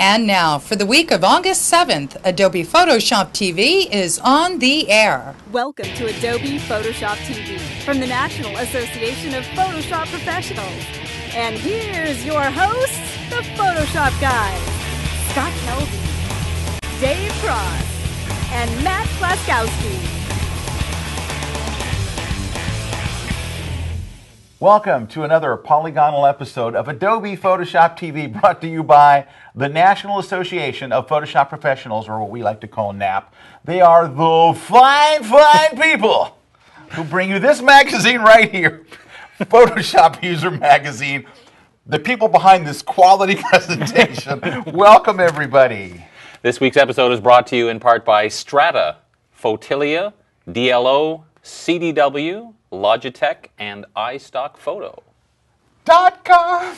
And now, for the week of August 7th, Adobe Photoshop TV is on the air. Welcome to Adobe Photoshop TV from the National Association of Photoshop Professionals. And here's your hosts, the Photoshop guys, Scott Kelby, Dave Cross, and Matt Klaskowski. Welcome to another polygonal episode of Adobe Photoshop TV, brought to you by the National Association of Photoshop Professionals, or what we like to call NAP. They are the fine people who bring you this magazine right here, Photoshop User Magazine, the people behind this quality presentation. Welcome, everybody. This week's episode is brought to you in part by Strata, Fotilia, DLO, CDW, Logitech, and iStockPhoto.com. I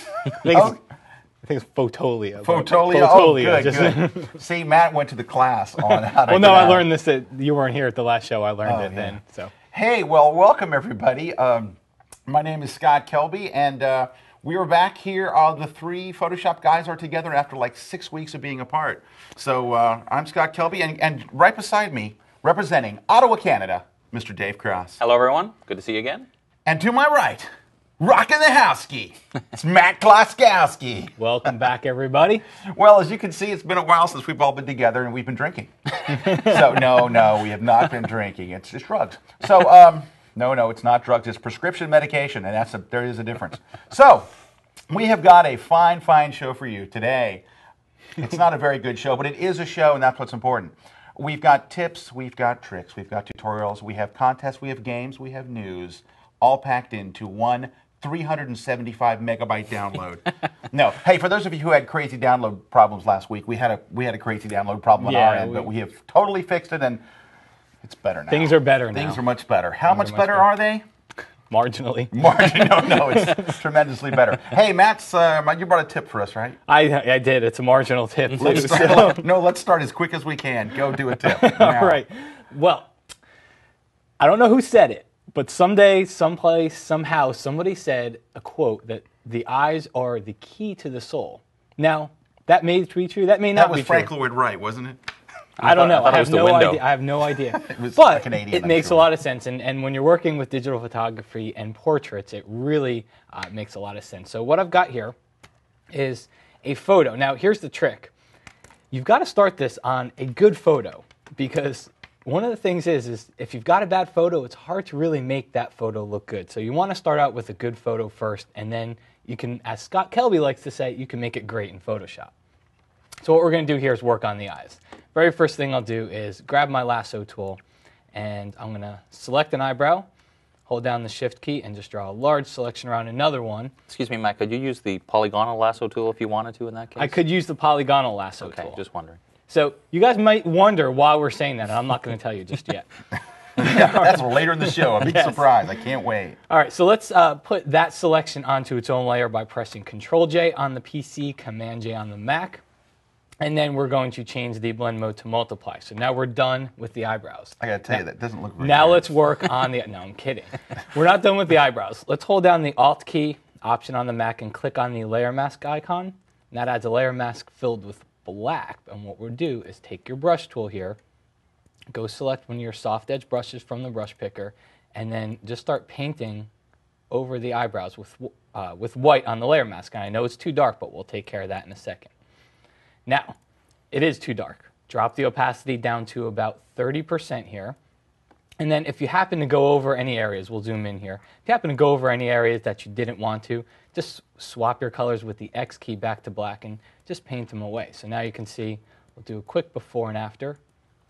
think it's Fotolia. Fotolia? Oh, good. See, Matt went to the class on how to I learned this. You weren't here at the last show. I learned it then. So. Hey, well, welcome, everybody. My name is Scott Kelby, and we are back here. The three Photoshop guys are together after like 6 weeks of being apart. So I'm Scott Kelby, and right beside me, representing Ottawa, Canada, Mr. Dave Cross. Hello, everyone. Good to see you again. And to my right, rocking the house-key, it's Matt Klaskowski. Welcome back, everybody. Well, as you can see, it's been a while since we've all been together, and we've been drinking. So, no, we have not been drinking. It's just drugs. So, no, it's not drugs. It's prescription medication, and there is a difference. So, we have got a fine show for you today. It's not a very good show, but it is a show, and that's what's important. We've got tips, we've got tricks, we've got tutorials, we have contests, we have games, we have news, all packed into one 375 megabyte download. No, hey, for those of you who had crazy download problems last week, we had a crazy download problem on our end, but we have totally fixed it, and it's better now. Things are better now. Things are much better. How much better are they? Marginally. No, it's tremendously better. Hey, Matt, you brought a tip for us, right? I did. It's a marginal tip. Let's start as quick as we can. Go do a tip. All right. Well, I don't know who said it, but someday, someplace, somehow, somebody said a quote that the eyes are the key to the soul. Now, that may be true. That may not be true. That was Frank Lloyd Wright, wasn't it? I don't know. I have no idea. I have no idea. But it makes a lot of sense. And when you're working with digital photography and portraits, it really makes a lot of sense. So what I've got here is a photo. Now, here's the trick. You've got to start this on a good photo, because one of the things is if you've got a bad photo, it's hard to really make that photo look good. So you want to start out with a good photo first, and then you can, as Scott Kelby likes to say, you can make it great in Photoshop. So what we're going to do here is work on the eyes. Very first thing I'll do is grab my lasso tool, and I'm going to select an eyebrow, hold down the shift key, and just draw a large selection around another one. Excuse me, Matt, could you use the polygonal lasso tool if you wanted to in that case? I could use the polygonal lasso tool. Okay, just wondering. So you guys might wonder why we're saying that, and I'm not going to tell you just yet. That's later in the show. A big surprise. I can't wait. All right, so let's put that selection onto its own layer by pressing Control-J on the PC, Command-J on the Mac. And then we're going to change the blend mode to multiply. So now we're done with the eyebrows. I got to tell you, that doesn't look very Now good. let's work on the... No, I'm kidding. We're not done with the eyebrows. Let's hold down the Alt key, Option on the Mac, and click on the layer mask icon. And that adds a layer mask filled with black. And what we'll do is take your brush tool here, go select one of your soft edge brushes from the brush picker, and then just start painting over the eyebrows with white on the layer mask. And I know it's too dark, but we'll take care of that in a second. Now, it is too dark. Drop the opacity down to about 30% here. And then if you happen to go over any areas, we'll zoom in here. If you happen to go over any areas that you didn't want to, just swap your colors with the X key back to black and just paint them away. So now you can see, we'll do a quick before and after.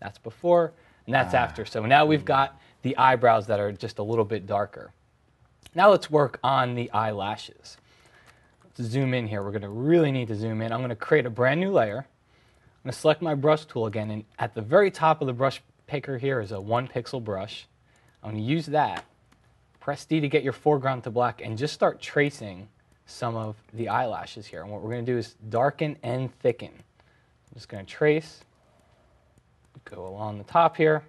That's before, and that's after. So now we've got the eyebrows that are just a little bit darker. Now let's work on the eyelashes. Zoom in here. We're going to really need to zoom in. I'm going to create a brand new layer. I'm going to select my brush tool again, and at the very top of the brush picker here is a 1 pixel brush. I'm going to use that. Press D to get your foreground to black, and just start tracing some of the eyelashes here. And what we're going to do is darken and thicken. I'm just going to trace, go along the top here.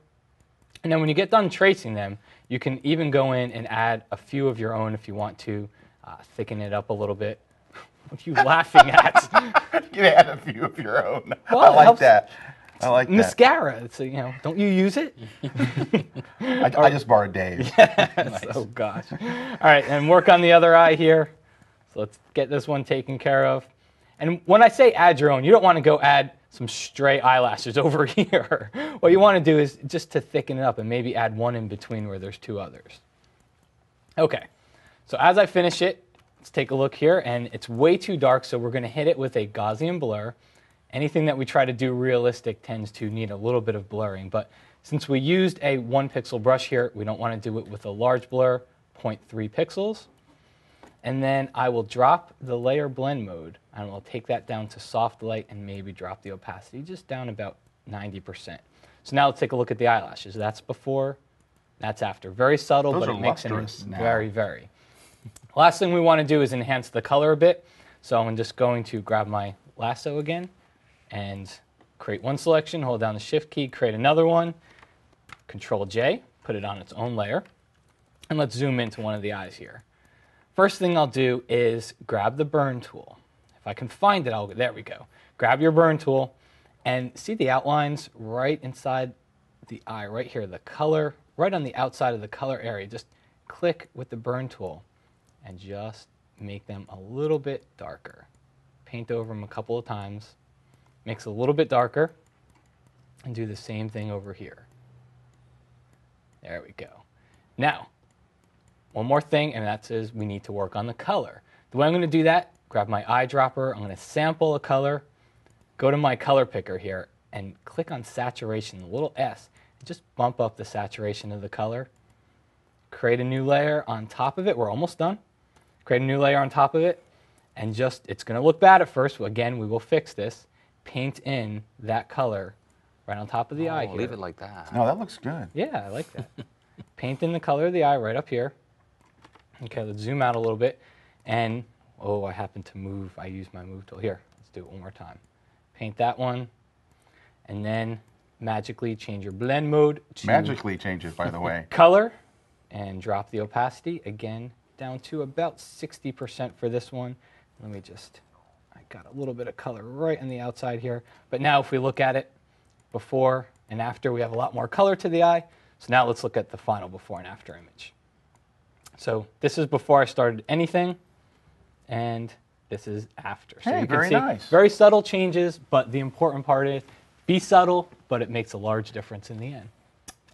And then when you get done tracing them, you can even go in and add a few of your own if you want to, thicken it up a little bit. What are you laughing at? You can add a few of your own. Well, I it like helps. that. I like that. Mascara. It's, you know, don't you use it? I just borrowed Dave's. Nice. Oh, gosh. All right, and work on the other eye here. So let's get this one taken care of. And when I say add your own, you don't want to go add some stray eyelashes over here. What you want to do is just to thicken it up and maybe add one in between where there's two others. Okay, so as I finish it, let's take a look here, and it's way too dark, so we're going to hit it with a Gaussian blur. Anything that we try to do realistic tends to need a little bit of blurring, but since we used a 1 pixel brush here, we don't want to do it with a large blur, 0.3 pixels. And then I will drop the layer blend mode, and we'll take that down to soft light and maybe drop the opacity just down about 90%. So now let's take a look at the eyelashes. That's before, that's after. Very subtle, Those but are it makes it lustrous now. very, very. Last thing we want to do is enhance the color a bit. So I'm just going to grab my lasso again and create one selection, hold down the Shift key, create another one, Control J, put it on its own layer, and let's zoom into one of the eyes here. First thing I'll do is grab the burn tool. If I can find it, there we go. Grab your burn tool and see the outlines right inside the eye, right here, the color, right on the outside of the color area. Just click with the burn tool and just make them a little bit darker. Paint over them a couple of times, makes it a little bit darker, and do the same thing over here. There we go. Now, one more thing, and that says we need to work on the color. The way I'm going to do that, grab my eyedropper, I'm going to sample a color, go to my color picker here, and click on saturation, the little S, and just bump up the saturation of the color. Create a new layer on top of it. We're almost done. Create a new layer on top of it, and just, it's going to look bad at first. Again, we will fix this. Paint in that color right on top of the eye here. Leave it like that. No, that looks good. Yeah, I like that. Paint in the color of the eye right up here. Okay, let's zoom out a little bit. And, oh, I happened to move. I used my move tool. Here, let's do it one more time. Paint that one. And then magically change your blend mode to Magically change it, by the way. color. And drop the opacity, again, down to about 60% for this one. Let me just, I got a little bit of color right on the outside here. But now if we look at it before and after, we have a lot more color to the eye. So now let's look at the final before and after image. So this is before I started anything, and this is after. So Hey, you can very see nice. very subtle changes, but the important part is be subtle, but it makes a large difference in the end.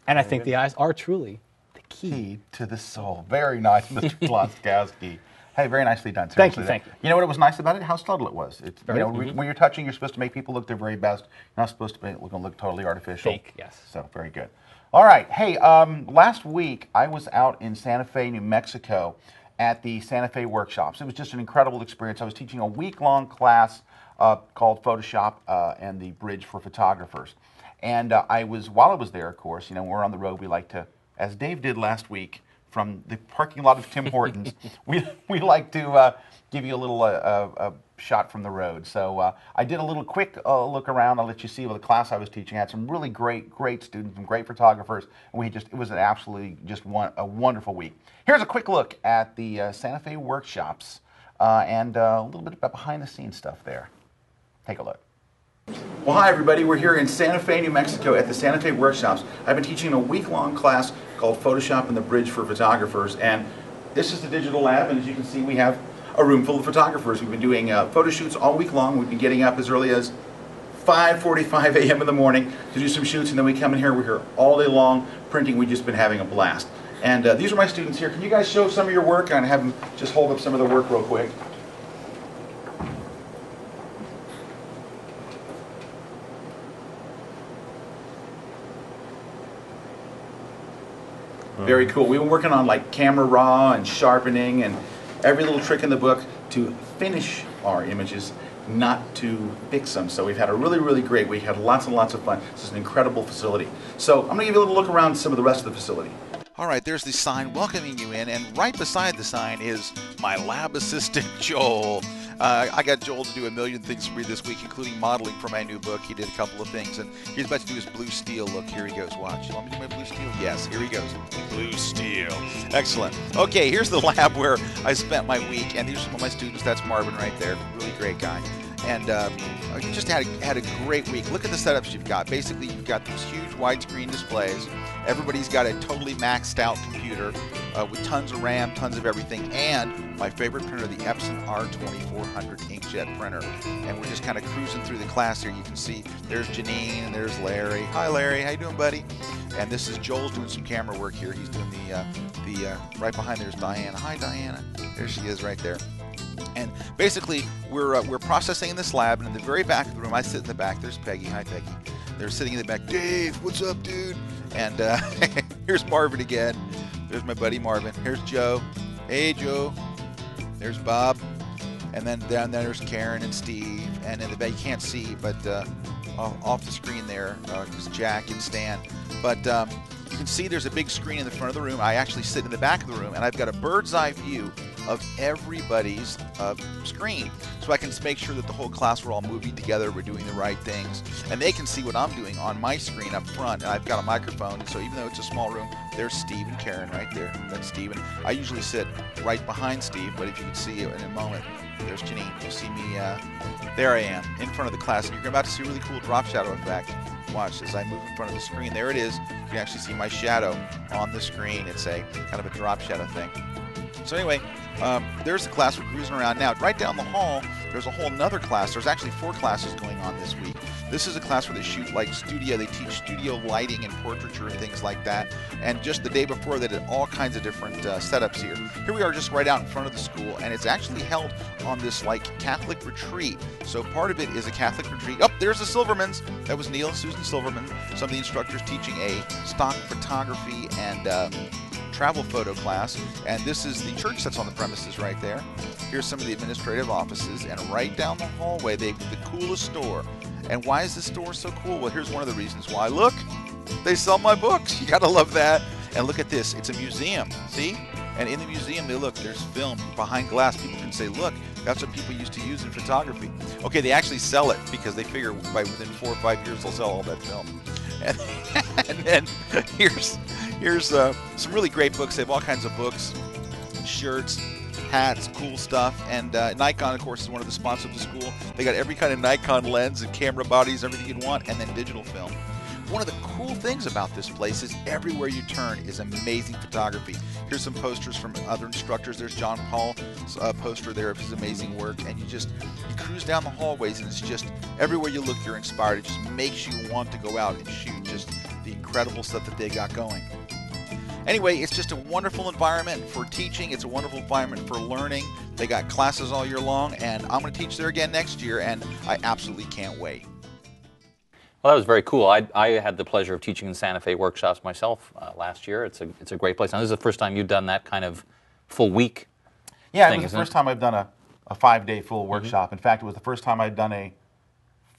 And I think the eyes are truly the key. Key to the soul. Very nice, Mr. Klonskowski. Hey, very nicely done. Thank Seriously. you, thank you. You know what was nice about it? How subtle it was. It's, Very- when you're touching, you're supposed to make people look their very best. You're not supposed to look totally artificial. Fake, yes. So, very good. All right. Hey, last week I was out in Santa Fe, New Mexico at the Santa Fe workshops. It was just an incredible experience. I was teaching a week-long class called Photoshop and the Bridge for Photographers. And while I was there, of course, when we're on the road, we like to, as Dave did last week, from the parking lot of Tim Hortons, we like to give you a little shot from the road. So I did a little quick look around. I'll let you see what the class I was teaching. I had some really great students, some great photographers, and it was an absolutely a wonderful week. Here's a quick look at the Santa Fe workshops and a little bit about behind the scenes stuff there. Take a look. Well, hi everybody. We're here in Santa Fe, New Mexico at the Santa Fe workshops. I've been teaching a week-long class called Photoshop and the Bridge for Photographers, and this is the digital lab, and as you can see, we have a room full of photographers. We've been doing photo shoots all week long. We've been getting up as early as 5:45 a.m. in the morning to do some shoots, and then we come in here, we're here all day long printing. We've just been having a blast. And these are my students here. Can you guys show some of your work? And have them just hold up some of the work real quick. Very cool. We've been working on like camera raw and sharpening and every little trick in the book to finish our images, not to fix them. So we've had a really great week. Had lots and lots of fun. This is an incredible facility. So I'm going to give you a little look around some of the rest of the facility. All right, there's the sign welcoming you in, and right beside the sign is my lab assistant, Joel. I got Joel to do a million things for me this week, including modeling for my new book. He did a couple of things, and he's about to do his blue steel look. Here he goes. Watch. You want me to do my blue steel? Yes, here he goes. Blue steel. Excellent. Okay, here's the lab where I spent my week, and these are some of my students. That's Marvin right there. Really great guy. And I just had a great week. Look at the setups you've got. Basically, you've got these huge widescreen displays. Everybody's got a totally maxed out computer with tons of RAM, tons of everything, and my favorite printer, the Epson R2400 inkjet printer. And we're just kind of cruising through the class here. You can see there's Janine and there's Larry. Hi, Larry. How you doing, buddy? And this is Joel's doing some camera work here. He's doing the right behind there's Diana. Hi, Diana. There she is right there. And basically, we're processing in this lab, and in the very back of the room, I sit in the back. There's Peggy. Hi, Peggy. They're sitting in the back. Dave, what's up, dude? And here's Marvin again. There's my buddy Marvin. Here's Joe. Hey, Joe. There's Bob. And then down there's Karen and Steve. And in the back, you can't see, but off the screen there is Jack and Stan. But you can see there's a big screen in the front of the room. I actually sit in the back of the room, and I've got a bird's eye view of everybody's screen, so I can make sure that the whole class, we're all moving together, we're doing the right things, and they can see what I'm doing on my screen up front. And I've got a microphone, so even though it's a small room, there's Steve and Karen right there. That's Steve, and I usually sit right behind Steve, but if you can see it in a moment, there's Janine. You'll see me, there I am, in front of the class, and you're about to see a really cool drop shadow effect. Watch as I move in front of the screen. There it is. You can actually see my shadow on the screen. It's a kind of a drop shadow thing. So anyway, there's the class we're cruising around now. Right down the hall, there's a whole nother class. There's actually 4 classes going on this week. This is a class where they shoot like studio. They teach studio lighting and portraiture and things like that. And just the day before, they did all kinds of different setups here. Here we are just right out in front of the school, and it's actually held on this like Catholic retreat. So part of it is a Catholic retreat. Oh, there's the Silvermans. That was Neil and Susan Silverman. Some of the instructors teaching a stock photography and travel photo class, and this is the church that's on the premises right there. Here's some of the administrative offices, and right down the hallway, they've the coolest store. And why is this store so cool? Well, here's one of the reasons why. Look, they sell my books. You gotta love that. And look at this, it's a museum, see? And in the museum, there's film behind glass. People can say, look, that's what people used to use in photography. Okay, they actually sell it because they figure by within 4 or 5 years, they'll sell all that film. And then here's some really great books. They have all kinds of books, shirts, hats, cool stuff. And Nikon, of course, is one of the sponsors of the school. They got every kind of Nikon lens and camera bodies, everything you'd want, and then digital film. One of the cool things about this place is everywhere you turn is amazing photography. Here's some posters from other instructors. There's John Paul's poster there of his amazing work, and you cruise down the hallways, and it's just everywhere you look, you're inspired. It just makes you want to go out and shoot just the incredible stuff that they got going. Anyway, it's just a wonderful environment for teaching. It's a wonderful environment for learning. They got classes all year long, and I'm going to teach there again next year, and I absolutely can't wait. Well, that was very cool. I had the pleasure of teaching in Santa Fe workshops myself last year. It's a great place. Now, this is the first time you've done that kind of full week. Yeah, thing, it was the first time I've done a 5-day full workshop. In fact, it was the first time I'd done a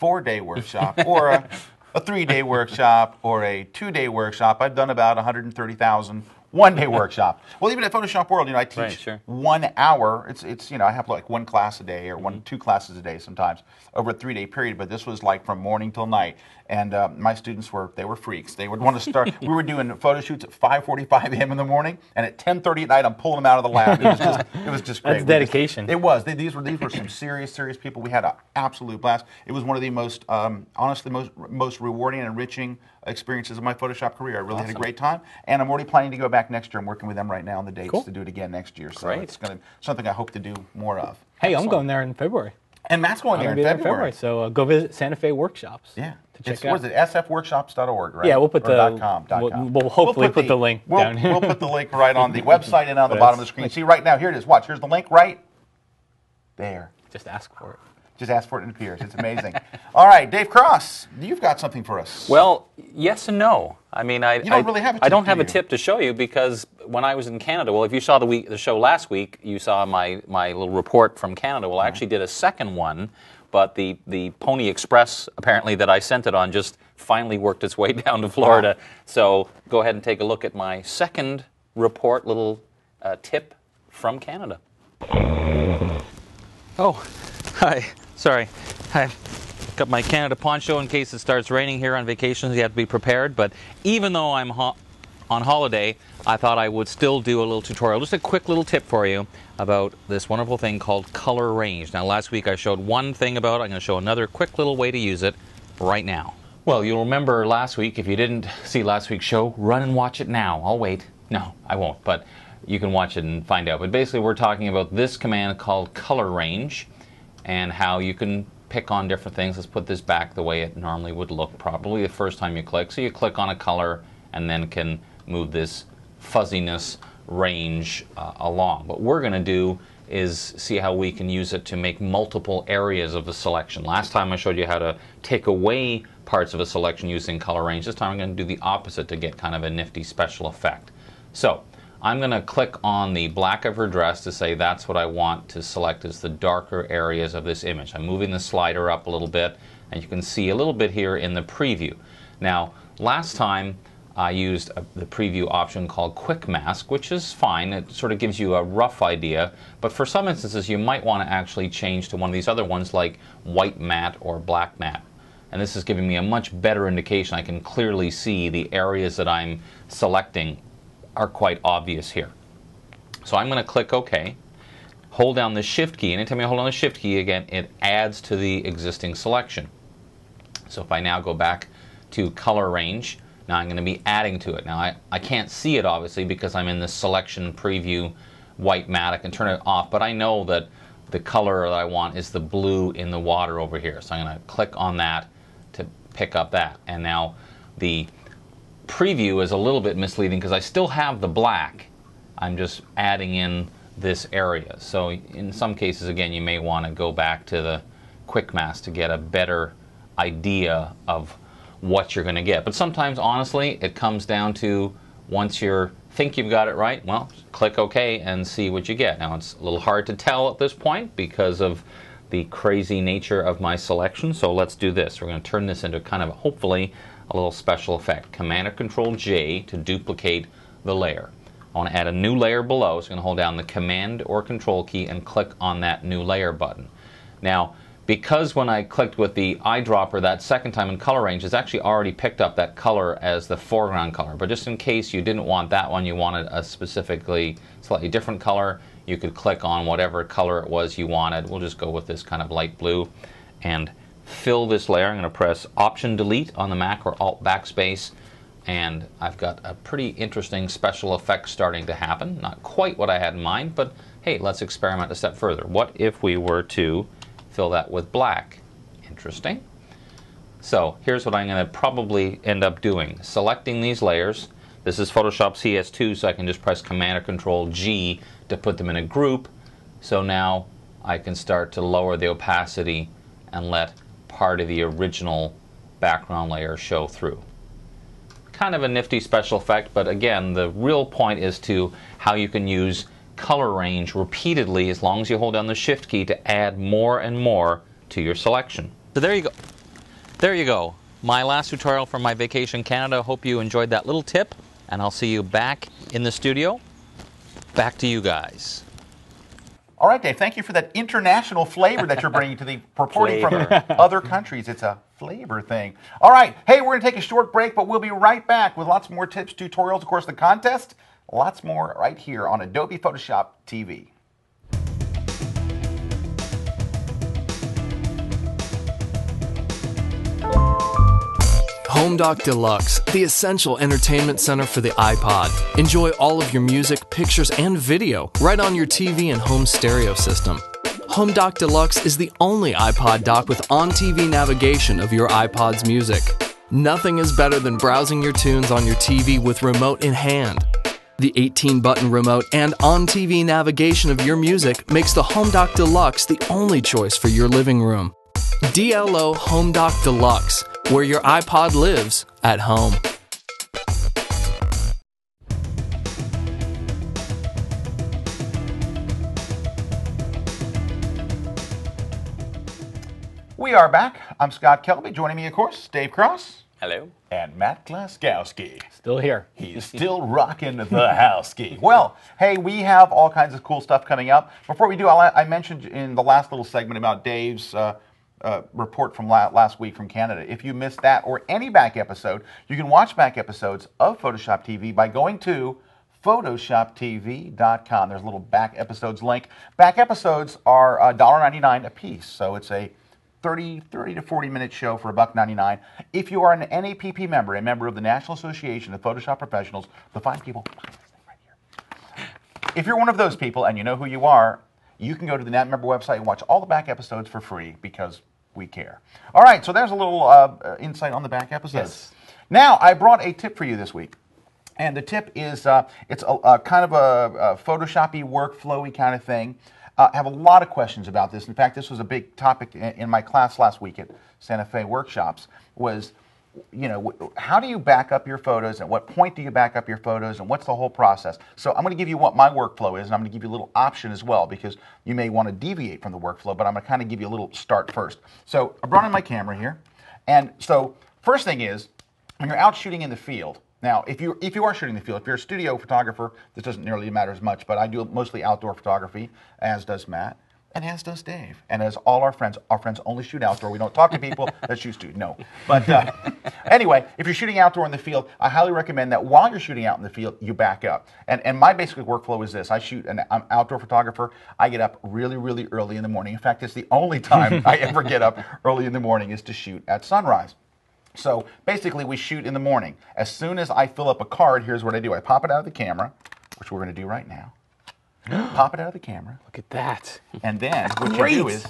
4-day workshop or a 3-day workshop or a 2-day workshop. I've done about 130,000 one-day workshop. Well, even at Photoshop World, I teach 1 hour. It's I have like 1 class a day or 2 classes a day sometimes over a 3-day period. But this was like from morning till night, and my students were freaks. They would want to start. We were doing photo shoots at 5:45 a.m. in the morning, and at 10:30 at night, I'm pulling them out of the lab. It was just great. That's dedication. It was. These were some serious people. We had an absolute blast. It was one of the most honestly most rewarding and enriching experiences of my Photoshop career. I really had a great time, and I'm already planning to go back next year. I'm working with them right now on the dates to do it again next year. So it's going to something I hope to do more of. Hey, I'm going there in February. And Matt's going there in February. So go visit Santa Fe Workshops. Yeah. To check out. What is it? sfworkshops.org, right? Yeah, we'll put .com. We'll hopefully put the link down here. We'll put the link right on the website and on the bottom of the screen. See right now, here it is. Watch. Here's the link right there. Just ask for it. Just ask for it and it appears. It's amazing. All right, Dave Cross, you've got something for us. Well, yes and no. I mean, I don't really have a tip, I don't have a tip to show you because when I was in Canada, well, if you saw the show last week, you saw my little report from Canada. Well, I actually did a second one, but the Pony Express apparently that I sent it on just finally worked its way down to Florida. Wow. So go ahead and take a look at my second report, little tip from Canada. Oh. Hi, sorry. I've got my Canada poncho in case it starts raining here on vacations. You have to be prepared. But even though I'm on holiday, I thought I would still do a little tutorial. Just a quick little tip for you about this wonderful thing called color range. Now, last week I showed one thing about it. I'm going to show another quick little way to use it right now. Well, you'll remember last week. If you didn't see last week's show, run and watch it now. I'll wait. No, I won't. But you can watch it and find out. But basically, we're talking about this command called color range and how you can pick on different things. Let's put this back the way it normally would look probably the first time you click. So you click on a color and then can move this fuzziness range along. What we're going to do is see how we can use it to make multiple areas of the selection. Last time I showed you how to take away parts of a selection using color range. This time I'm going to do the opposite to get kind of a nifty special effect. So I'm going to click on the black of her dress to say that's what I want to select as the darker areas of this image. I'm moving the slider up a little bit, and you can see a little bit here in the preview. Now, last time I used the preview option called Quick Mask, which is fine. It sort of gives you a rough idea, but for some instances you might want to actually change to one of these other ones like White Matte or Black Matte. And this is giving me a much better indication. I can clearly see the areas that I'm selecting are quite obvious here. So I'm going to click OK, hold down the Shift key. Anytime I hold down the Shift key again, it adds to the existing selection. So if I now go back to color range, now I'm going to be adding to it. Now I can't see it obviously because I'm in the selection preview white matte. I can turn it off, but I know that the color that I want is the blue in the water over here. So I'm going to click on that to pick up that. And now the preview is a little bit misleading because I still have the black. I'm just adding in this area. So in some cases, again, you may want to go back to the Quick Mask to get a better idea of what you're going to get. But sometimes, honestly, it comes down to once you think you've got it right, well, click OK and see what you get. Now, it's a little hard to tell at this point because of the crazy nature of my selection. So let's do this. We're going to turn this into kind of, hopefully, a little special effect. Command or Control J to duplicate the layer. I want to add a new layer below, so I'm going to hold down the Command or Control key and click on that new layer button. Now, because when I clicked with the eyedropper that second time in color range, it's actually already picked up that color as the foreground color. But just in case you didn't want that one, you wanted a specifically slightly different color, you could click on whatever color it was you wanted. We'll just go with this kind of light blue and fill this layer. I'm going to press Option Delete on the Mac or Alt Backspace, and I've got a pretty interesting special effect starting to happen. Not quite what I had in mind, but hey, let's experiment a step further. What if we were to fill that with black? Interesting. So here's what I'm going to probably end up doing. Selecting these layers. This is Photoshop CS2, so I can just press Command or Control G to put them in a group. So now I can start to lower the opacity and let part of the original background layer show through. Kind of a nifty special effect, but again, the real point is to how you can use color range repeatedly as long as you hold down the Shift key to add more and more to your selection. So there you go. There you go. My last tutorial from my vacation in Canada. Hope you enjoyed that little tip, and I'll see you back in the studio. Back to you guys. All right, Dave, thank you for that international flavor that you're bringing to the reporting from other countries. It's a flavor thing. All right, hey, we're going to take a short break, but we'll be right back with lots more tips, tutorials, of course, the contest, lots more right here on Adobe Photoshop TV. Home Dock Deluxe, the essential entertainment center for the iPod. Enjoy all of your music, pictures, and video right on your TV and home stereo system. Home Dock Deluxe is the only iPod dock with on-TV navigation of your iPod's music. Nothing is better than browsing your tunes on your TV with remote in hand. The 18-button remote and on-TV navigation of your music makes the Home Dock Deluxe the only choice for your living room. DLO Home Dock Deluxe, where your iPod lives at home. We are back. I'm Scott Kelby. Joining me, of course, Dave Cross. Hello. And Matt Glaskowski. Still here. He's still rocking the house key. Well, hey, we have all kinds of cool stuff coming up. Before we do, I mentioned in the last little segment about Dave's report from last week from Canada. If you missed that or any back episode, you can watch back episodes of Photoshop TV by going to PHOTOSHOPTV.com. There's a little back episodes link. Back episodes are $1.99 a piece, so it's a 30 to 40-minute show for $1.99. If you are an NAPP member, a member of the National Association of Photoshop Professionals, the fine people, if you're one of those people and you know who you are, you can go to the NAP member website and watch all the back episodes for free because we care. All right, so there's a little insight on the back episodes. Yes. Now, I brought a tip for you this week. And the tip is, it's a kind of a Photoshop-y, workflow-y kind of thing. I have a lot of questions about this. In fact, this was a big topic in my class last week at Santa Fe Workshops, was, you know, how do you back up your photos, at what point do you back up your photos, and what's the whole process? So I'm going to give you what my workflow is, and I'm going to give you a little option as well, because you may want to deviate from the workflow, but I'm going to kind of give you a little start first. So I brought in my camera here, and so first thing is, when you're out shooting in the field, now, if you are shooting the field, if you're a studio photographer, this doesn't nearly matter as much, but I do mostly outdoor photography, as does Matt, and as does Dave, and as all our friends only shoot outdoor. We don't talk to people that shoot studio, no. But anyway, if you're shooting outdoor in the field, I highly recommend that while you're shooting out in the field, you back up. And my basic workflow is this. I'm an outdoor photographer. I get up really, really early in the morning. In fact, it's the only time I ever get up early in the morning is to shoot at sunrise. So basically, we shoot in the morning. As soon as I fill up a card, here's what I do. I pop it out of the camera, which we're going to do right now. Pop it out of the camera. Look at that. And then what you do is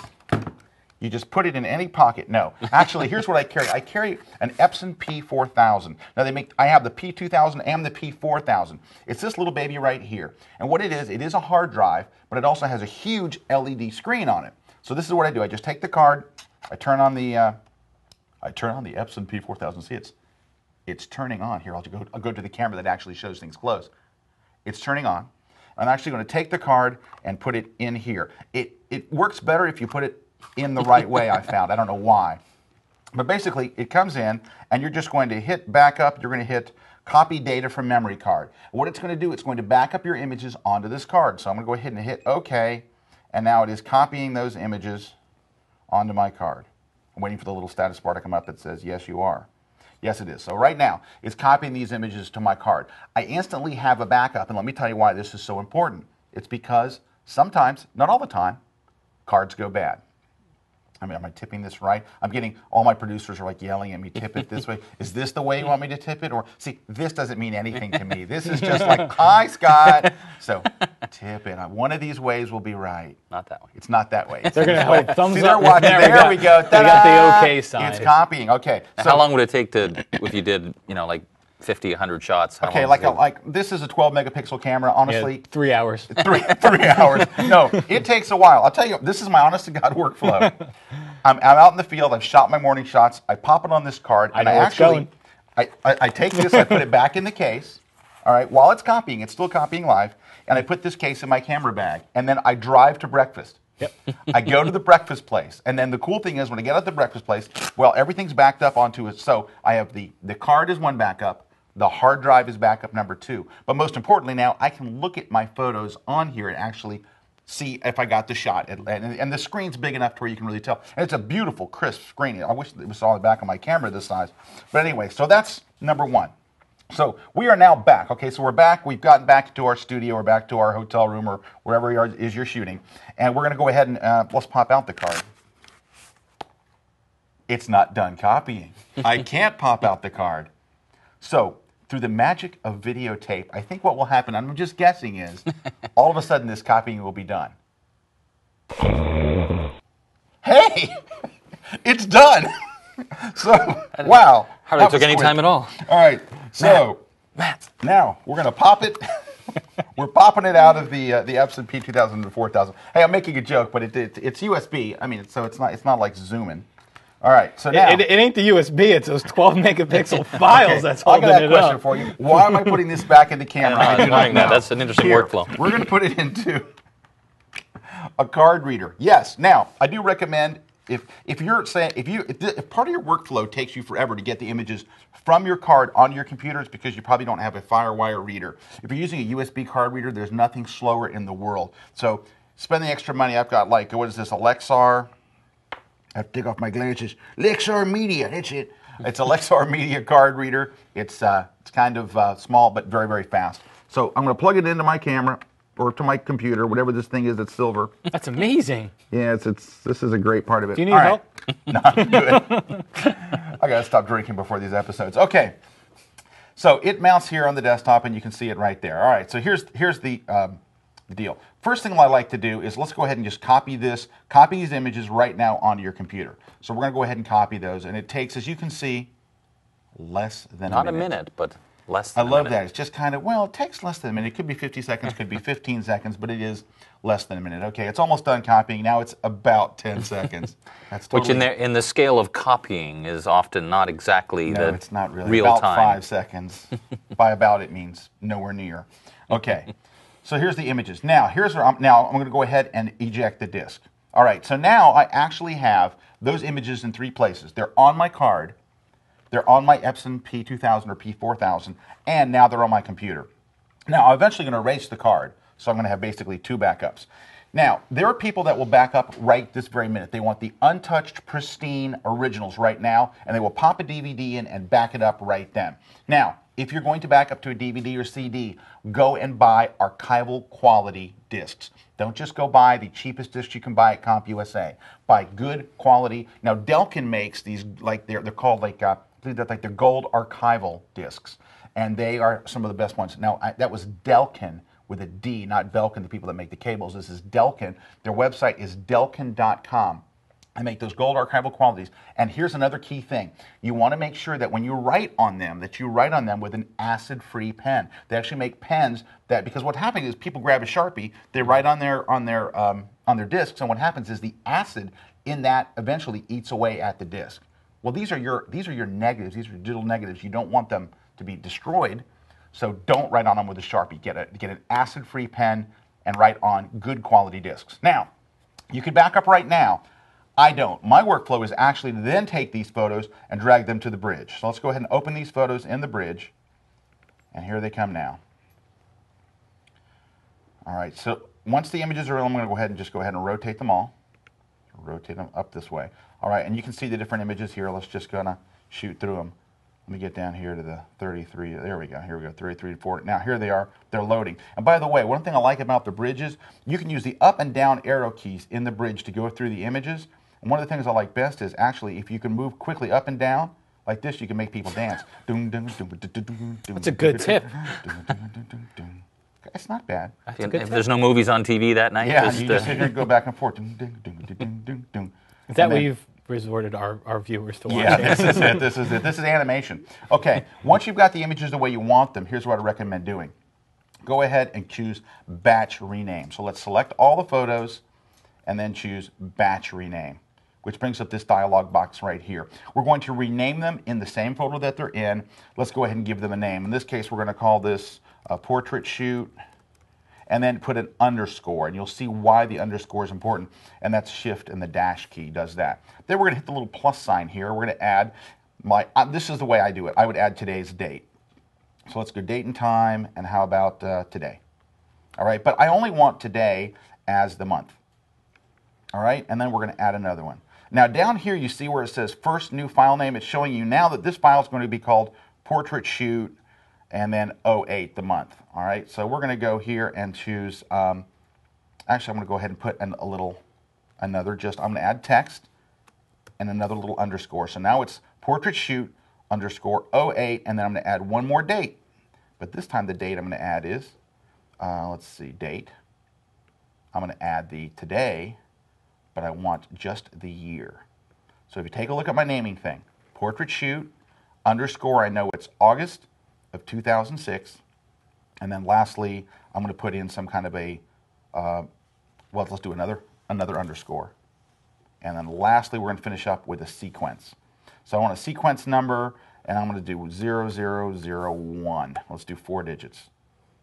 you just put it in any pocket. No. Actually, here's what I carry. I carry an Epson P4000. Now, I have the P2000 and the P4000. It's this little baby right here. And what it is a hard drive, but it also has a huge LED screen on it. So this is what I do. I just take the card, I turn on the Epson P4000. See, it's turning on. Here, I'll go to the camera that actually shows things close. It's turning on. I'm actually going to take the card and put it in here. It works better if you put it in the right way, I found. I don't know why. But basically, it comes in, and you're just going to hit backup. You're going to hit copy data from memory card. What it's going to do, it's going to back up your images onto this card. So I'm going to go ahead and hit OK, and now it is copying those images onto my card. I'm waiting for the little status bar to come up that says, yes, you are. Yes, it is. So right now, it's copying these images to my card. I instantly have a backup, and let me tell you why this is so important. It's because sometimes, not all the time, cards go bad. I mean, am I tipping this right? I'm getting, all my producers are like yelling at me, tip it this way. Is this the way you want me to tip it? Or, see, this doesn't mean anything to me. This is just like, hi, Scott. So, tip it. One of these ways will be right. Not that way. It's not that way. They're going to hold thumbs see, up. They're watching. There we go. They got the OK sign. It's copying. Okay. So, how long would it take to, if you did, you know, like 50, 100 shots? Okay, like this is a 12 megapixel camera. Honestly, yeah, 3 hours. Three hours. No, it takes a while. I'll tell you, this is my honest to God workflow. I'm out in the field. I've shot my morning shots. I pop it on this card, and I take this. I put it back in the case. All right. While it's copying, it's still copying live, and I put this case in my camera bag, and then I drive to breakfast. Yep. I go to the breakfast place, and then the cool thing is when I get at the breakfast place, well, everything's backed up onto it. So I have the card is one backup. The hard drive is backup number 2. But most importantly now, I can look at my photos on here and actually see if I got the shot. And the screen's big enough to where you can really tell. And it's a beautiful, crisp screen. I wish it was on the back of my camera this size. But anyway, so that's number 1. So we are now back. Okay, so we're back. We've gotten back to our studio or back to our hotel room or wherever you're shooting. And we're going to go ahead and let's pop out the card. It's not done copying. I can't pop out the card. So, through the magic of videotape, I think what will happen, I'm just guessing, is all of a sudden this copying will be done. Hey! It's done! So, wow. Hardly took any time at all. All right, so, Matt. Now we're going to pop it. We're popping it out of the Epson P2000 to 4000. Hey, I'm making a joke, but it's USB. I mean, so it's not like zooming. All right, so now it ain't the USB; it's those 12 megapixel files okay, that's holding it up. I got a question for you. Why am I putting this back in the camera? I do not know. That's an interesting workflow. We're going to put it into a card reader. Yes. Now, I do recommend if you're saying if part of your workflow takes you forever to get the images from your card onto your computer, it's because you probably don't have a FireWire reader. If you're using a USB card reader, there's nothing slower in the world. So spend the extra money. I've got like, what is this, Lexar? I have to take off my glasses. Lexar Media, that's it. It's a Lexar Media card reader. It's kind of small, but very, very fast. So I'm going to plug it into my camera or to my computer, whatever this thing is that's silver. That's amazing. Yeah, this is a great part of it. Do you need help? No, I'm good. I got to stop drinking before these episodes. Okay. So it mounts here on the desktop, and you can see it right there. All right, so here's the deal. First thing I like to do is let's go ahead and just copy these images right now onto your computer. So we're going to go ahead and copy those, and it takes, as you can see, less than Not a minute. a minute, but less than a minute. I love that. It's just kind of, well, it takes less than a minute. It could be 50 seconds, could be 15 seconds, but it is less than a minute. Okay, it's almost done copying. Now it's about 10 seconds. That's totally, Which in the scale of copying is often not exactly no, the it's not really. real About time. 5 seconds. By about it means nowhere near. Okay, so here's the images. Now I'm going to go ahead and eject the disk. All right, so now I actually have those images in 3 places. They're on my card, they're on my Epson P2000 or P4000, and now they're on my computer. Now, I'm eventually going to erase the card, so I'm going to have basically 2 backups. Now, there are people that will back up right this very minute. They want the untouched, pristine originals right now, and they will pop a DVD in and back it up right then. Now, if you're going to back up to a DVD or CD, go and buy archival quality discs. Don't just go buy the cheapest discs you can buy at CompUSA. Buy good quality. Now, Delkin makes these, like they're called like they're gold archival discs, and they are some of the best ones. Now, that was Delkin with a D, not Belkin, the people that make the cables. This is Delkin. Their website is delkin.com. I make those gold archival qualities. And here's another key thing. You want to make sure that when you write on them, that you write on them with an acid-free pen. They actually make pens that, because what happens is people grab a Sharpie, they write on their discs, and what happens is the acid in that eventually eats away at the disc. Well, these are your negatives. These are digital negatives. You don't want them to be destroyed, so don't write on them with a Sharpie. Get an acid-free pen and write on good quality discs. Now, you can back up right now. I don't. My workflow is actually to then take these photos and drag them to the bridge. So let's go ahead and open these photos in the bridge, and here they come now. All right, so once the images are in, I'm going to go ahead and rotate them all. Rotate them up this way. All right, and you can see the different images here. Let's just gonna shoot through them. Let me get down here to the 33. There we go. Here we go. 33 to 40. Now here they are. They're loading. And by the way, one thing I like about the bridges, you can use the up and down arrow keys in the bridge to go through the images. And one of the things I like best is actually if you can move quickly up and down like this, you can make people dance. That's a good tip. It's not bad. If there's no movies on TV that night, Yeah, you just sit here and go back and forth. Is that what you've resorted our viewers to watching? Yeah, this is it. This is it. This is animation. Okay, once you've got the images the way you want them, here's what I recommend doing. Go ahead and choose Batch Rename. So let's select all the photos and then choose Batch Rename, which brings up this dialog box right here. We're going to rename them in the same photo that they're in. Let's go ahead and give them a name. In this case, we're going to call this Portrait Shoot, and then put an underscore, and you'll see why the underscore is important, and that's Shift and the dash key does that. Then we're going to hit the little plus sign here. We're going to add this is the way I do it. I would add today's date. So let's go date and time, and how about today? All right, but I only want today as the month. All right, and then we're going to add another one. Now down here you see where it says first new file name. It's showing you now that this file is going to be called Portrait Shoot and then 08, the month. All right, so we're going to go here and choose, actually I'm going to go ahead and put I'm going to add text and another little underscore. So now it's Portrait Shoot underscore 08, and then I'm going to add one more date. But this time the date I'm going to add is, let's see, date. I'm going to add the today, but I want just the year. So if you take a look at my naming thing, Portrait Shoot underscore, I know it's August of 2006, and then lastly, I'm going to put in some kind of a, well, let's do another underscore, and then lastly, we're going to finish up with a sequence. So I want a sequence number, and I'm going to do 0001. Let's do 4 digits.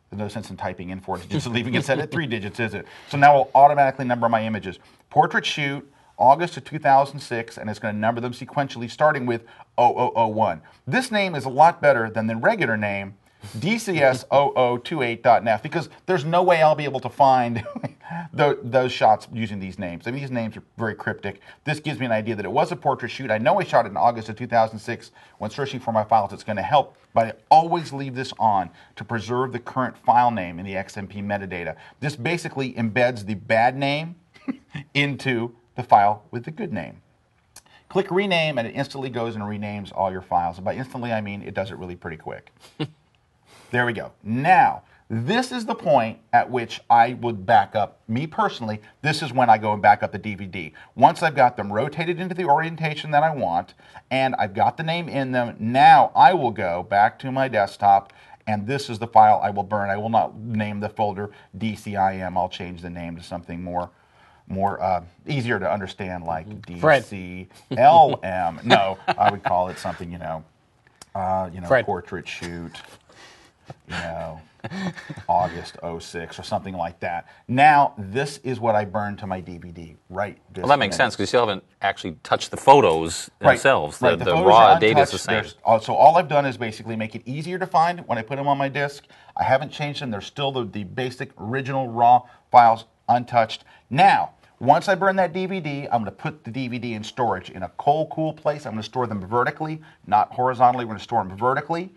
There's no sense in typing in 4 digits and leaving it set at 3 digits, is it? So now we'll automatically number my images. Portrait Shoot August of 2006, and it's going to number them sequentially starting with 0001. This name is a lot better than the regular name, DCS0028.NF, because there's no way I'll be able to find those shots using these names. I mean, these names are very cryptic. This gives me an idea that it was a portrait shoot. I know I shot it in August of 2006. When searching for my files, it's going to help, but I always leave this on to preserve the current file name in the XMP metadata. This basically embeds the bad name into the file with the good name. Click rename, and it instantly goes and renames all your files. And by instantly, I mean it does it really pretty quick. There we go. Now, this is the point at which I would back up, me personally, this is when I go and back up the DVD. Once I've got them rotated into the orientation that I want, and I've got the name in them, now I will go back to my desktop, and this is the file I will burn. I will not name the folder DCIM. I'll change the name to something more easier to understand, like DCLM. No, I would call it something, portrait shoot, August 06 or something like that. Now, this is what I burn to my DVD, right? Well, that makes sense, because you still haven't actually touched the photos themselves. Right. The raw data is the same. So all I've done is basically make it easier to find when I put them on my disk. I haven't changed them. They're still the basic original raw files untouched. Now, once I burn that DVD, I'm going to put the DVD in storage in a cold, cool place. I'm going to store them vertically, not horizontally. We're going to store them vertically.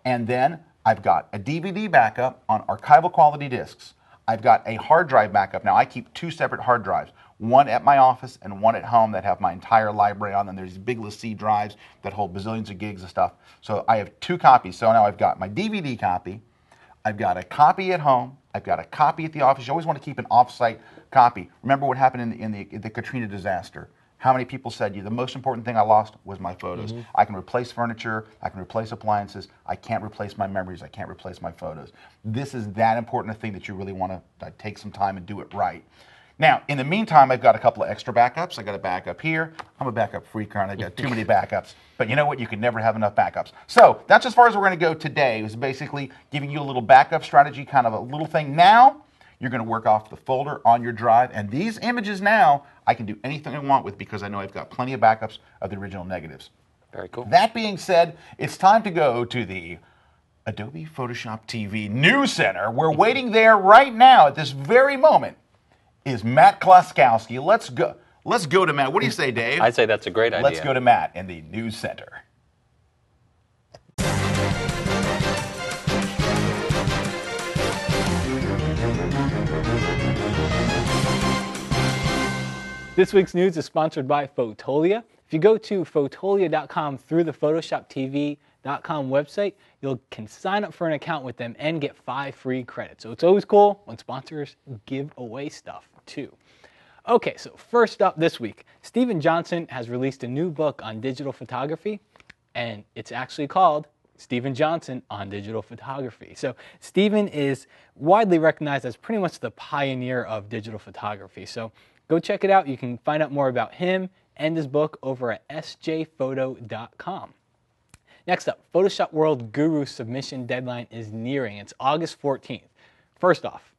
And then I've got a DVD backup on archival quality discs. I've got a hard drive backup. Now, I keep two separate hard drives, one at my office and one at home that have my entire library on them. There's these big LaCie drives that hold bazillions of gigs of stuff. So I have two copies. So now I've got my DVD copy. I've got a copy at home. I've got a copy at the office. You always want to keep an off-site copy. Remember what happened in the Katrina disaster. How many people said the most important thing I lost was my photos? Mm-hmm. I can replace furniture, I can replace appliances, I can't replace my memories, I can't replace my photos. This is that important a thing that you really want to take some time and do it right. Now, in the meantime, I've got a couple of extra backups. I got a backup here. I'm a backup freak, and I've got too many backups. But you know what? You can never have enough backups. So that's as far as we're going to go today. It was basically giving you a little backup strategy, kind of a little thing. Now, you're going to work off the folder on your drive. And these images now, I can do anything I want with because I know I've got plenty of backups of the original negatives. Very cool. That being said, it's time to go to the Adobe Photoshop TV News Center. We're waiting there right now at this very moment is Matt Klaskowski. Let's go to Matt. What do you say, Dave? I'd say that's a great idea. Let's go to Matt in the News Center. This week's news is sponsored by Photolia. If you go to photolia.com through the PhotoshopTV.com website, you can sign up for an account with them and get 5 free credits. So it's always cool when sponsors give away stuff too. Okay, so first up this week, Steven Johnson has released a new book on digital photography, and it's actually called Steven Johnson on Digital Photography. So Steven is widely recognized as pretty much the pioneer of digital photography. So go check it out. You can find out more about him and his book over at sjphoto.com. Next up, Photoshop World Guru submission deadline is nearing. It's August 14th. First off,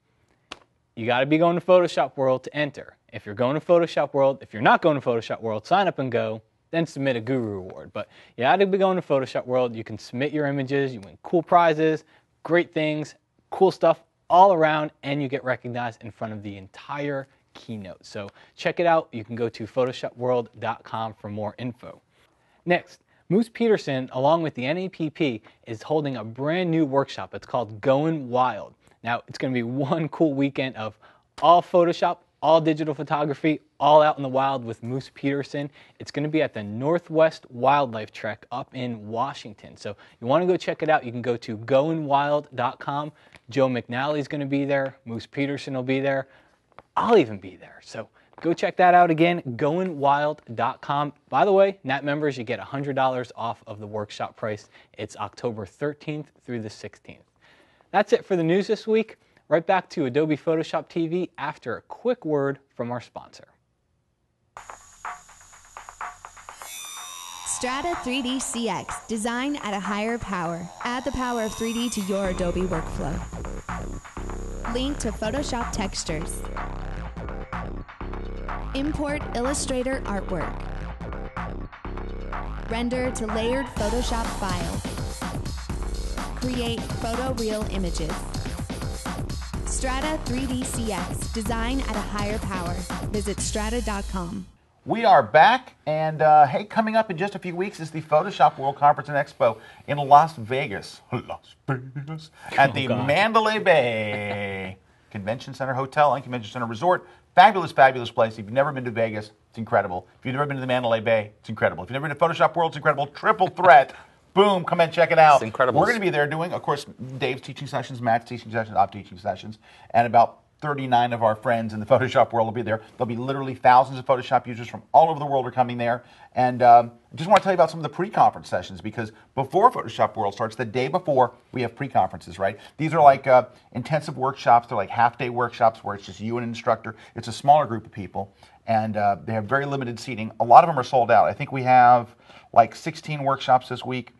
you got to be going to Photoshop World to enter. If you're going to Photoshop World, if you're not going to Photoshop World, sign up and go, then submit a Guru Award. But you got to be going to Photoshop World. You can submit your images, you win cool prizes, great things, cool stuff all around, and you get recognized in front of the entire keynote. So check it out. You can go to photoshopworld.com for more info. Next, Moose Peterson, along with the NAPP, is holding a brand new workshop. It's called Going Wild. Now, it's going to be one cool weekend of all Photoshop, all digital photography, all out in the wild with Moose Peterson. It's going to be at the Northwest Wildlife Trek up in Washington. So you want to go check it out, you can go to goingwild.com. Joe McNally's going to be there. Moose Peterson will be there. I'll even be there. So go check that out again, goingwild.com. By the way, NAT members, you get $100 off of the workshop price. It's October 13th through the 16th. That's it for the news this week. Right back to Adobe Photoshop TV after a quick word from our sponsor. Strata 3D CX. Design at a higher power. Add the power of 3D to your Adobe workflow. Link to Photoshop textures. Import Illustrator artwork. Render to layered Photoshop files. Create photoreal images. Strata 3D CX, design at a higher power. Visit strata.com. We are back, and hey, coming up in just a few weeks is the Photoshop World Conference and Expo in Las Vegas. Las Vegas. At the Mandalay Bay Convention Center Hotel and Convention Center Resort. Fabulous, fabulous place. If you've never been to Vegas, it's incredible. If you've never been to the Mandalay Bay, it's incredible. If you've never been to Photoshop World, it's incredible. Triple threat. Boom, come and check it out. It's incredible. We're going to be there doing, of course, Dave's teaching sessions, Matt's teaching sessions, I'm teaching sessions, and about 39 of our friends in the Photoshop world will be there. There'll be literally thousands of Photoshop users from all over the world are coming there. And I just want to tell you about some of the pre-conference sessions, because before Photoshop World starts, the day before, we have pre-conferences, right? These are like intensive workshops. They're like half-day workshops where it's just you and an instructor. It's a smaller group of people, and they have very limited seating. A lot of them are sold out. I think we have like 16 workshops this week.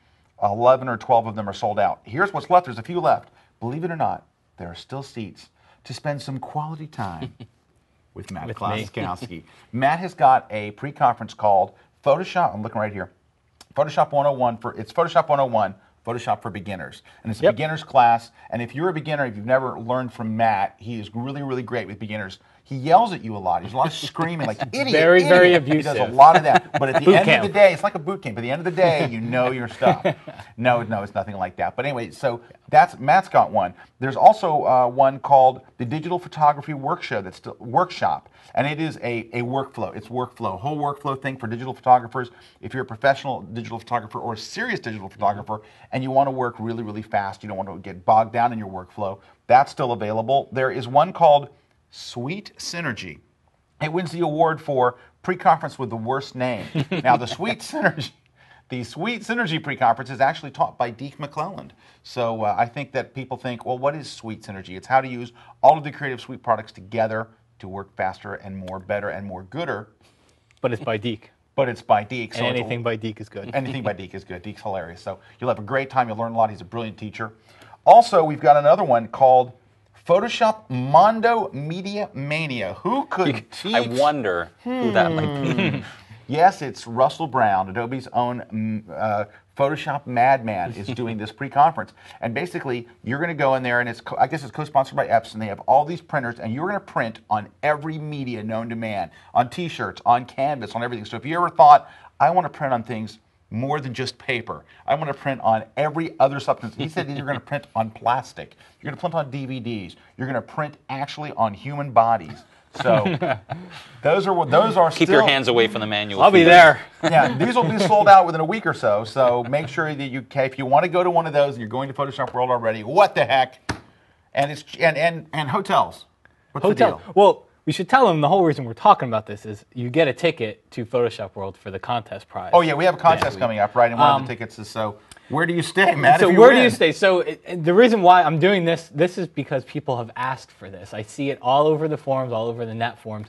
11 or 12 of them are sold out. Here's what's left. There's a few left. Believe it or not, there are still seats to spend some quality time with Matt Kloskowski. Matt has got a pre-conference called Photoshop. I'm looking right here. Photoshop 101 it's Photoshop 101, Photoshop for beginners. And it's a beginner's class. And if you're a beginner, if you've never learned from Matt, he is really, really great with beginners. He yells at you a lot. He's a lot of screaming, like, idiot, Very, idiot. very abusive. He does a lot of that. But at the end camp. of the day, it's like a boot camp. At the end of the day, you know your stuff. No, it's nothing like that. But anyway, so Matt's got one. There's also one called the Digital Photography Workshop. And it is a workflow. It's workflow, a whole workflow thing for digital photographers. If you're a professional digital photographer or a serious digital photographer and you want to work really, really fast, you don't want to get bogged down in your workflow, that's still available. There is one called Sweet Synergy. It wins the award for pre-conference with the worst name. Now, the Sweet Synergy pre-conference is actually taught by Deke McClelland. So I think that people think, well, what is Sweet Synergy? It's how to use all of the Creative Suite products together to work faster and more better and more gooder. But it's by Deke. But it's by Deke. So and anything by Deke is good. Anything by Deke is good. Deke's hilarious. So you'll have a great time. You'll learn a lot. He's a brilliant teacher. Also, we've got another one called Photoshop Mondo Media Mania. Who could teach? I wonder who that might be. Yes, it's Russell Brown, Adobe's own Photoshop madman, is doing this pre-conference. And basically, you're going to go in there, and I guess it's co-sponsored by Epson. They have all these printers, and you're going to print on every media known to man, on T-shirts, on canvas, on everything. So if you ever thought, I want to print on things more than just paper. I want to print on every other substance. He said you're going to print on plastic. You're going to print on DVDs. You're going to print actually on human bodies. So those are Keep still, your hands away from the manual. I'll be there. Yeah, these will be sold out within a week or so. So make sure that if you want to go to one of those and you're going to Photoshop World already, what the heck? And it's and hotels. What's the deal? Well, we should tell them the whole reason we're talking about this is you get a ticket to Photoshop World for the contest prize. Oh yeah, we have a contest coming up, right? And one of the tickets is so. Where do you stay, Matt? So where do you stay? So the reason why I'm doing this is because people have asked for this. I see it all over the forums, all over the net forums.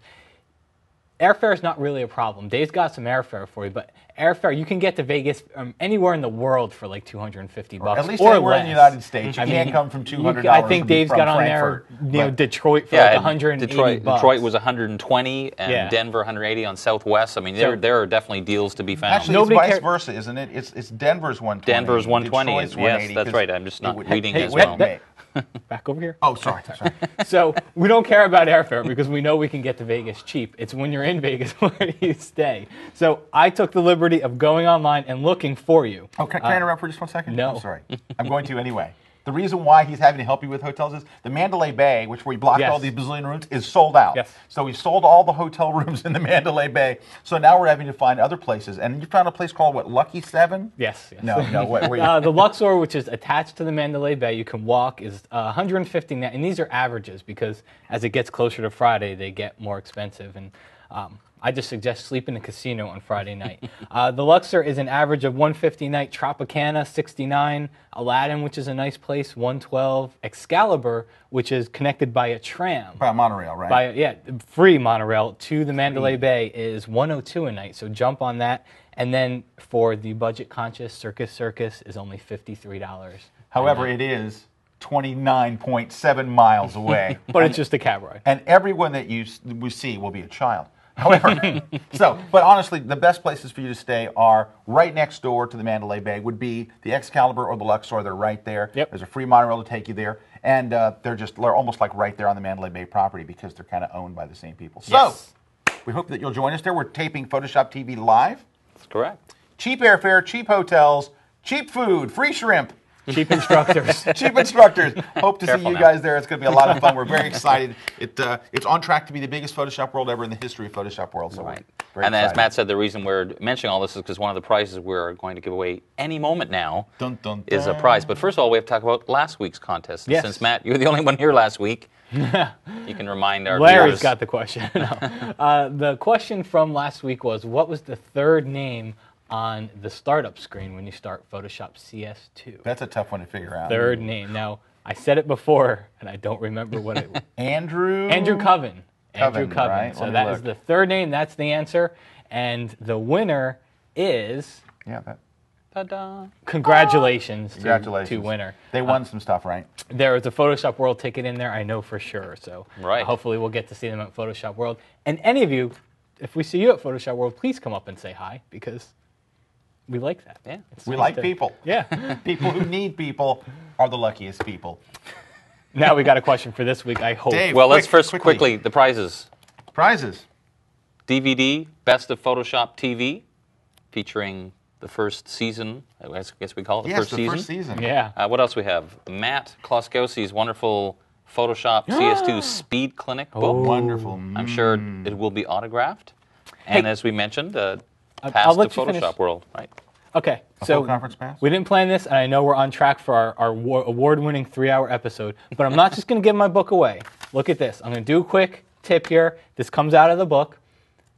Airfare is not really a problem. Dave's got some airfare for you, but airfare, you can get to Vegas anywhere in the world for like $250 at least or anywhere less. in the United States. You can't come from $200. I think Dave's got on Frankfurt, there, Detroit for like $180. Detroit was $120, and Denver $180 on Southwest. I mean, there are definitely deals to be found. Actually, it's vice versa, isn't it? It's Denver's $120. Denver's $120. Yes, that's right. I'm just not reading as well. Back over here. Oh, sorry. So we don't care about airfare because we know we can get to Vegas cheap. It's when you're in Vegas where you stay. So I took the liberty of going online and looking for you. Oh, can I interrupt for just 1 second? No. I'm sorry. I'm going to anyway. The reason why he's having to help you with hotels is the Mandalay Bay, which we blocked all these bazillion rooms, is sold out. Yes. So we sold all the hotel rooms in the Mandalay Bay. So now we're having to find other places. And you found a place called, what, Lucky 7? Yes. No. Where you? The Luxor, which is attached to the Mandalay Bay, you can walk, is $150 net. And these are averages because as it gets closer to Friday, they get more expensive. And I just suggest sleep in the casino on Friday night. The Luxor is an average of $150 night. Tropicana, $69. Aladdin, which is a nice place, $112. Excalibur, which is connected by a tram. By a monorail, right? Free monorail to the Mandalay Bay is $102 a night. So jump on that. And then for the budget-conscious Circus is only $53. However, it is 29.7 miles away. But it's just a cab ride. And everyone that we see will be a child. However, but honestly, the best places for you to stay are right next door to the Mandalay Bay would be the Excalibur or the Luxor. They're right there. Yep. There's a free monorail to take you there. And they're almost like right there on the Mandalay Bay property because they're kind of owned by the same people. Yes. So we hope that you'll join us there. We're taping Photoshop TV live. That's correct. Cheap airfare, cheap hotels, cheap food, free shrimp. Cheap instructors. Cheap instructors. Hope to see Careful you now. guys there. It's going to be a lot of fun. We're very excited. It's on track to be the biggest Photoshop World ever in the history of Photoshop World. So Right. we're very And as excited. Matt said, the reason we're mentioning all this is because one of the prizes we're going to give away any moment now Dun, dun, is a dun. prize. But first of all, we have to talk about last week's contest. And Yes. since, Matt, you were the only one here last week, you can remind our Larry's viewers. got the question. No. The question from last week was, what was the third name on the startup screen when you start Photoshop CS2? That's a tough one to figure out. Third name. Now, I said it before, and I don't remember what it was. Andrew Coven. Andrew Coven, Coven. right? So Let me that is look. the third name. That's the answer. And the winner is, Yeah, that. Ta-da. congratulations, Congratulations. to winner. They won some stuff, right? There is a Photoshop World ticket in there, I know for sure. So Right. hopefully we'll get to see them at Photoshop World. And any of you, if we see you at Photoshop World, please come up and say hi, because we like that. Yeah. It's We nice like to- people. Yeah. People who need people are the luckiest people. Now we got a question for this week, I hope. Dave. Well, let's Quick, first quickly, the prizes. Prizes. DVD, Best of Photoshop TV, featuring the first season, I guess we call it the Yes, first the season. first season. Yeah. What else we have? Matt Kloskowski's wonderful Photoshop CS2 Speed Clinic book. Wonderful. I'm sure it will be autographed. And Hey. as we mentioned, I'll pass to let you finish. Photoshop World, right? Okay, A so full conference pass? we didn't plan this, and I know we're on track for our award-winning 3-hour episode, but I'm not just going to give my book away. Look at this. I'm going to do a quick tip here. This comes out of the book.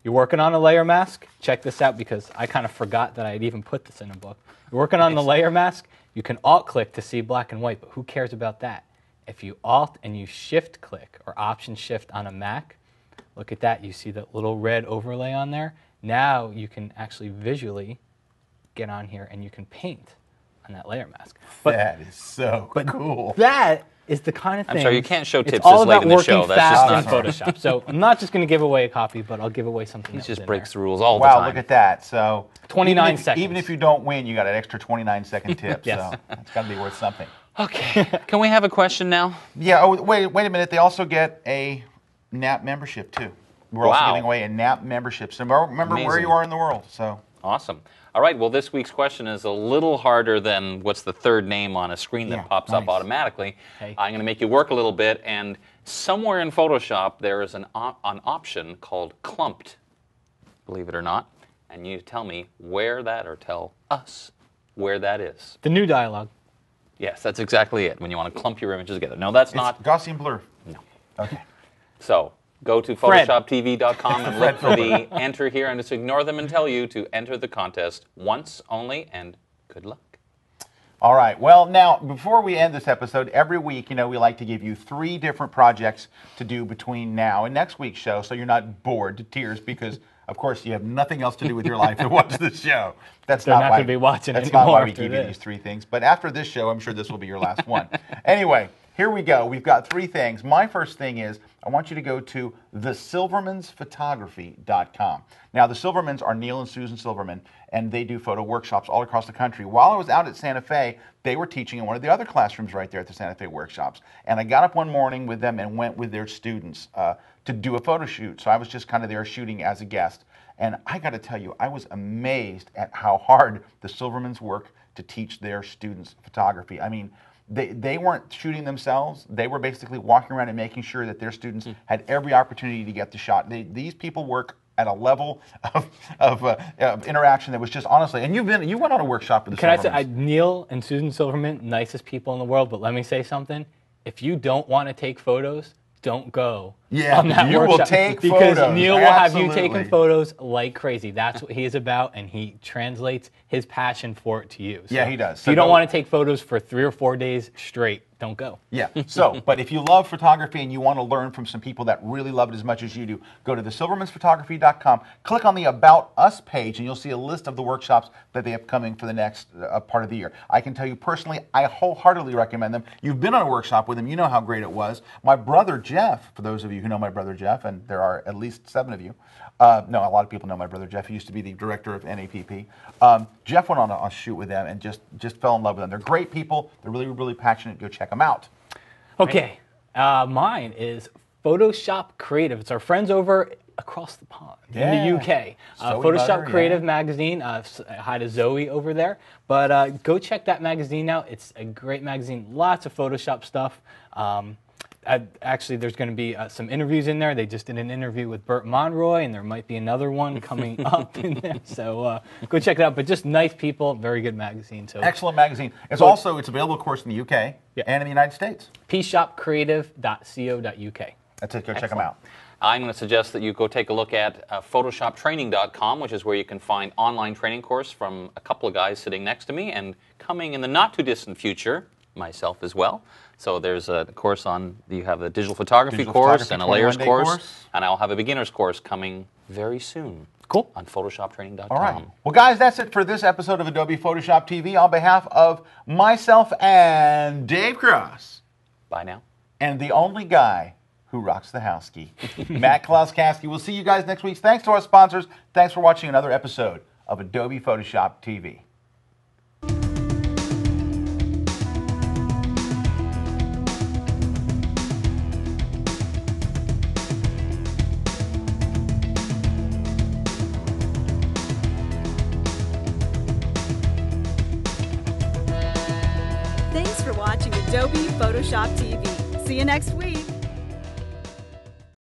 You're working on a layer mask. Check this out, because I kind of forgot that I had even put this in a book. You're working on the layer mask. You can Alt-click to see black and white, but who cares about that? If you Alt and you Shift-click or Option-Shift on a Mac, look at that. You see that little red overlay on there? Now you can actually visually get on here and you can paint on that layer mask. But That is so cool. that is the kind of thing. sorry, you can't show it's tips all this late about in the working show. That's fast just in not- Photoshop. So I'm not just going to give away a copy, but I'll give away something He else just in breaks there. the rules all the Wow, time. look at that. So 29 even if, seconds. Even if you don't win, you got an extra 29-second tip. Yes. So it's got to be worth something. Okay. Can we have a question now? Yeah. Oh, wait a minute. They also get a NAP membership too. We're also Wow. giving away a NAP membership. So remember where Amazing. you are in the world. So Awesome. All right, well, this week's question is a little harder than what's the third name on a screen that Yeah, pops up nice. automatically. Hey. I'm going to make you work a little bit, and somewhere in Photoshop there is an option called clumped, believe it or not, and you tell me where that, or tell us where that is. The new dialogue. Yes, that's exactly it, when you want to clump your images together. No, that's not. it's Gaussian blur. No. Okay. So go to Fred. PhotoshopTV.com and look for the enter here, and just ignore them and tell you to enter the contest once only, and good luck. All right. Well, now, before we end this episode, every week, we like to give you 3 different projects to do between now and next week's show, so you're not bored to tears because, of course, you have nothing else to do with your life but watch this show. That's They're not not why gonna be watching That's not why anymore we after give you this. these 3 things. But after this show, I'm sure this will be your last one. Anyway, here we go. We've got 3 things. My first thing is I want you to go to thesilvermansphotography.com. Now, the Silvermans are Neil and Susan Silverman, and they do photo workshops all across the country. While I was out at Santa Fe, they were teaching in one of the other classrooms right there at the Santa Fe workshops. And I got up one morning with them and went with their students to do a photo shoot. So I was just kind of there shooting as a guest. And I got to tell you, I was amazed at how hard the Silvermans work to teach their students photography. I mean, they weren't shooting themselves. They were basically walking around and making sure that their students had every opportunity to get the shot. These people work at a level of interaction that was just honestly, and you went on a workshop with the Can I say, Silvermans. Neil and Susan Silverman, nicest people in the world, but let me say something. If you don't want to take photos, don't go Yeah, on that you will workshop, take because photos, Neil will have you absolutely. taking photos like crazy. That's what he is about, and he translates his passion for it to you. So Yeah, he does. If So you don't don't- want to take photos for 3 or 4 days straight, don't go. Yeah. So, but if you love photography and you want to learn from some people that really love it as much as you do, go to thesilvermansphotography.com, click on the About Us page, and you'll see a list of the workshops that they have coming for the next part of the year. I can tell you personally, I wholeheartedly recommend them. You've been on a workshop with them. You know how great it was. My brother, Jeff, for those of you who know my brother Jeff, and there are at least 7 of you. No, a lot of people know my brother Jeff. He used to be the director of NAPP. Jeff went on a shoot with them and just fell in love with them. They're great people. They're really, really passionate. Go check them out. Okay, mine is Photoshop Creative. It's our friends over across the pond in the UK. Photoshop Creative magazine. Hi to Zoe over there. But go check that magazine out. It's a great magazine. Lots of Photoshop stuff. Actually, there's going to be some interviews in there. They just did an interview with Burt Monroy, and there might be another one coming up in there. So go check it out. But just nice people, very good magazine. So excellent magazine. It's available, of course, in the UK and in the United States. pshopcreative.co.uk. That's it. Go check them out. I'm going to suggest that you go take a look at PhotoshopTraining.com, which is where you can find online training course from a couple of guys sitting next to me, and coming in the not-too-distant future, myself as well. So there's a course you have a digital photography course and a layers course, and I'll have a beginner's course coming very soon. Cool. On PhotoshopTraining.com. All right. Well, guys, that's it for this episode of Adobe Photoshop TV. On behalf of myself and Dave Cross. Bye now. And the only guy who rocks the house key, Matt Klauskowski. We'll see you guys next week. Thanks to our sponsors. Thanks for watching another episode of Adobe Photoshop TV. Thanks for watching Adobe Photoshop TV. See you next week.